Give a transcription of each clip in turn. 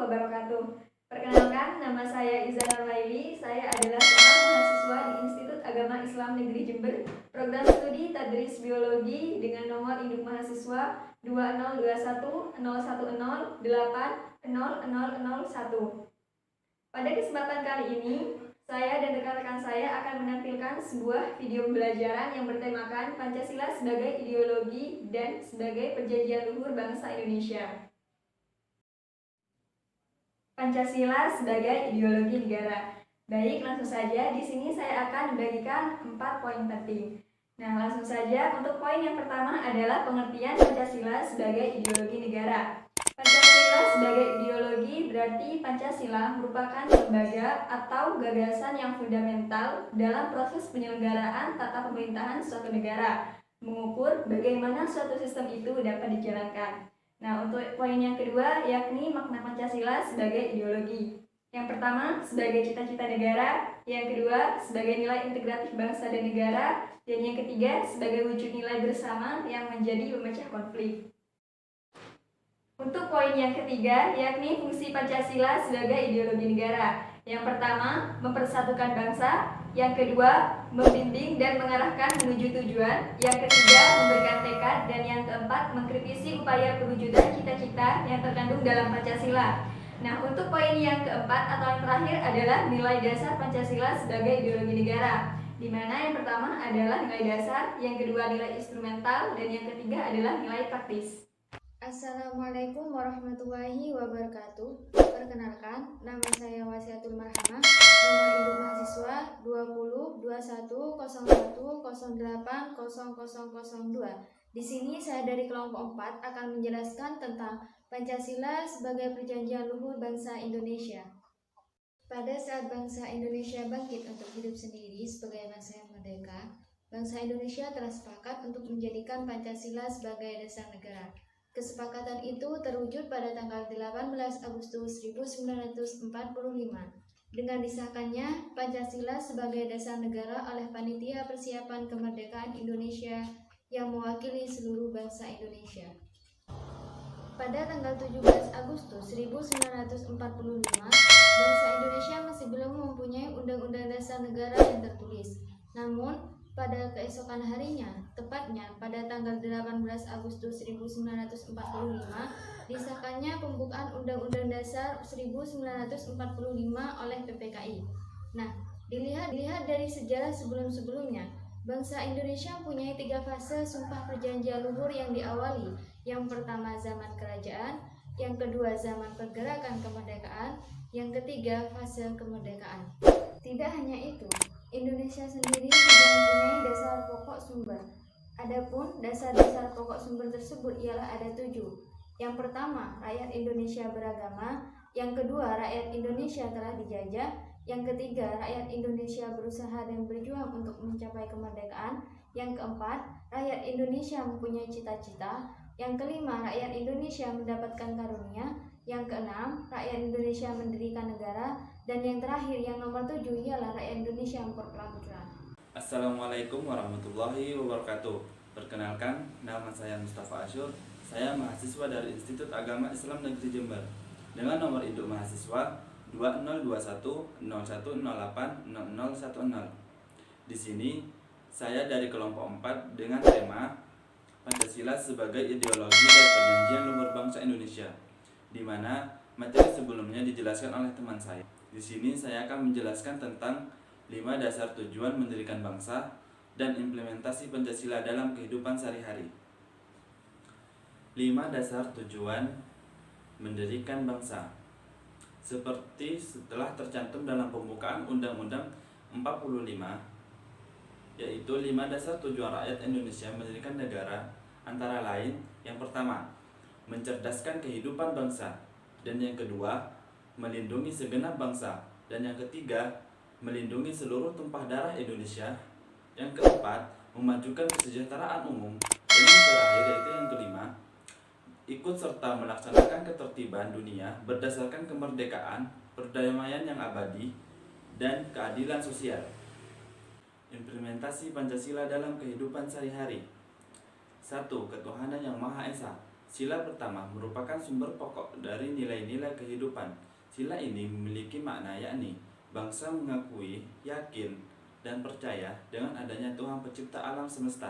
wabarakatuh. Perkenalkan, nama saya Izana Laili. Saya adalah seorang mahasiswa di Institut Agama Islam Negeri Jember, program studi Tadris Biologi dengan nomor induk mahasiswa 202101080001. Pada kesempatan kali ini, saya dan rekan-rekan saya akan menampilkan sebuah video pembelajaran yang bertemakan Pancasila sebagai ideologi dan sebagai perjanjian luhur bangsa Indonesia. Pancasila sebagai ideologi negara. Baik, langsung saja. Di sini saya akan membagikan 4 poin penting. Nah, langsung saja untuk poin yang pertama adalah pengertian Pancasila sebagai ideologi negara. Pancasila sebagai ideologi berarti Pancasila merupakan lembaga atau gagasan yang fundamental dalam proses penyelenggaraan tata pemerintahan suatu negara, mengukur bagaimana suatu sistem itu dapat dijalankan. Nah, untuk poin yang kedua yakni makna Pancasila sebagai ideologi. Yang pertama, sebagai cita-cita negara. Yang kedua, sebagai nilai integratif bangsa dan negara. Dan yang ketiga, sebagai wujud nilai bersama yang menjadi pemecah konflik. Untuk poin yang ketiga, yakni fungsi Pancasila sebagai ideologi negara. Yang pertama, mempersatukan bangsa. Yang kedua, membimbing dan mengarahkan menuju tujuan. Yang ketiga, memberikan tekad. Dan yang keempat, mengkritisi upaya perwujudan cita-cita yang terkandung dalam Pancasila. Nah, untuk poin yang keempat atau yang terakhir adalah nilai dasar Pancasila sebagai ideologi negara, di mana yang pertama adalah nilai dasar, yang kedua nilai instrumental, dan yang ketiga adalah nilai praktis. Assalamualaikum warahmatullahi wabarakatuh. Perkenalkan, nama saya Wasiatul Marhamah, nomor induk mahasiswa 202101080002. Di sini saya dari kelompok 4 akan menjelaskan tentang Pancasila sebagai perjanjian luhur bangsa Indonesia. Pada saat bangsa Indonesia bangkit untuk hidup sendiri sebagai bangsa yang merdeka, bangsa Indonesia telah sepakat untuk menjadikan Pancasila sebagai dasar negara. Kesepakatan itu terwujud pada tanggal 18 Agustus 1945 dengan disahkannya Pancasila sebagai dasar negara oleh Panitia Persiapan Kemerdekaan Indonesia yang mewakili seluruh bangsa Indonesia. Pada tanggal 17 Agustus 1945, bangsa Indonesia masih belum mempunyai Undang-Undang Dasar Negara yang tertulis. Namun, pada keesokan harinya, tepatnya pada tanggal 18 Agustus 1945, disahkannya pembukaan Undang-Undang Dasar 1945 oleh PPKI. Nah, dilihat dari sejarah sebelum-sebelumnya, bangsa Indonesia mempunyai 3 fase Sumpah Perjanjian Luhur yang diawali. Yang pertama zaman kerajaan, yang kedua zaman pergerakan kemerdekaan, yang ketiga fase kemerdekaan. Tidak hanya itu, Indonesia sendiri juga mempunyai dasar pokok sumber. Adapun dasar-dasar pokok sumber tersebut ialah ada 7. Yang pertama, rakyat Indonesia beragama. Yang kedua, rakyat Indonesia telah dijajah. Yang ketiga, rakyat Indonesia berusaha dan berjuang untuk mencapai kemerdekaan. Yang keempat, rakyat Indonesia mempunyai cita-cita. Yang kelima, rakyat Indonesia mendapatkan karunia. Yang keenam, rakyat Indonesia mendirikan negara. Dan yang terakhir, yang nomor 7 ialah rakyat Indonesia memperlakukan. Assalamualaikum warahmatullahi wabarakatuh. Perkenalkan, nama saya Mustafa Asyur. Saya mahasiswa dari Institut Agama Islam Negeri Jember dengan nomor induk mahasiswa 202101080010. Di sini saya dari kelompok 4 dengan tema Pancasila sebagai ideologi dan perjanjian luhur bangsa Indonesia, di mana materi sebelumnya dijelaskan oleh teman saya. Di sini saya akan menjelaskan tentang 5 dasar tujuan mendirikan bangsa dan implementasi Pancasila dalam kehidupan sehari-hari. 5 dasar tujuan mendirikan bangsa. Seperti setelah tercantum dalam pembukaan Undang-Undang 45, yaitu 5 dasar tujuan rakyat Indonesia mendirikan negara, antara lain, yang pertama, mencerdaskan kehidupan bangsa, dan yang kedua, melindungi segenap bangsa, dan yang ketiga, melindungi seluruh tumpah darah Indonesia, yang keempat, memajukan kesejahteraan umum, dan yang terakhir yaitu yang kelima, ikut serta melaksanakan ketertiban dunia berdasarkan kemerdekaan, perdamaian yang abadi, dan keadilan sosial. Implementasi Pancasila dalam kehidupan sehari-hari. 1. Ketuhanan yang Maha Esa. Sila pertama merupakan sumber pokok dari nilai-nilai kehidupan. Sila ini memiliki makna yakni bangsa mengakui, yakin, dan percaya dengan adanya Tuhan pencipta alam semesta.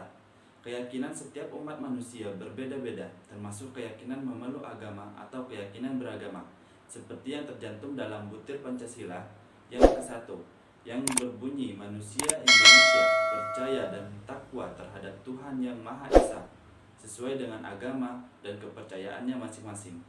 Keyakinan setiap umat manusia berbeda-beda, termasuk keyakinan memeluk agama atau keyakinan beragama, seperti yang tercantum dalam butir Pancasila yang ke-1, yang berbunyi manusia Indonesia percaya dan takwa terhadap Tuhan Yang Maha Esa, sesuai dengan agama dan kepercayaannya masing-masing.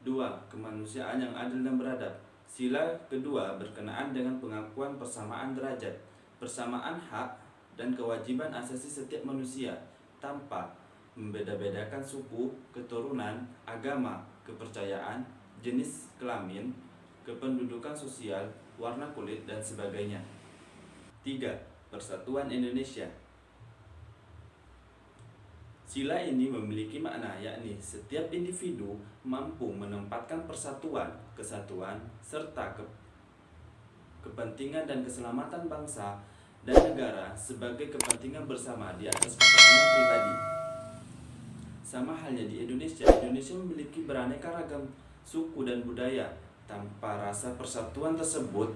2. Kemanusiaan yang adil dan beradab. Sila kedua berkenaan dengan pengakuan persamaan derajat, persamaan hak, dan kewajiban asasi setiap manusia tanpa membeda-bedakan suku, keturunan, agama, kepercayaan, jenis kelamin, kependudukan sosial, warna kulit, dan sebagainya. 3. Persatuan Indonesia. Sila ini memiliki makna yakni setiap individu mampu menempatkan persatuan, kesatuan, serta kepentingan dan keselamatan bangsa dan negara sebagai kepentingan bersama di atas kepentingan pribadi. Sama halnya di Indonesia memiliki beraneka ragam suku dan budaya. Tanpa rasa persatuan tersebut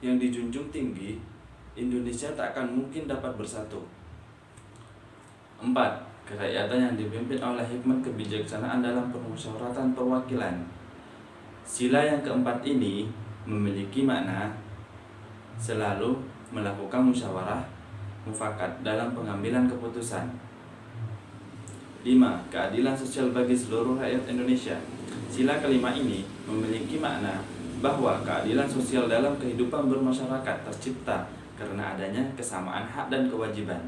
yang dijunjung tinggi, Indonesia tak akan mungkin dapat bersatu. 4. Kerakyatan yang dipimpin oleh hikmat kebijaksanaan dalam permusyawaratan perwakilan. Sila yang keempat ini memiliki makna selalu melakukan musyawarah mufakat dalam pengambilan keputusan. 5. Keadilan sosial bagi seluruh rakyat Indonesia. Sila kelima ini memiliki makna bahwa keadilan sosial dalam kehidupan bermasyarakat tercipta karena adanya kesamaan hak dan kewajiban.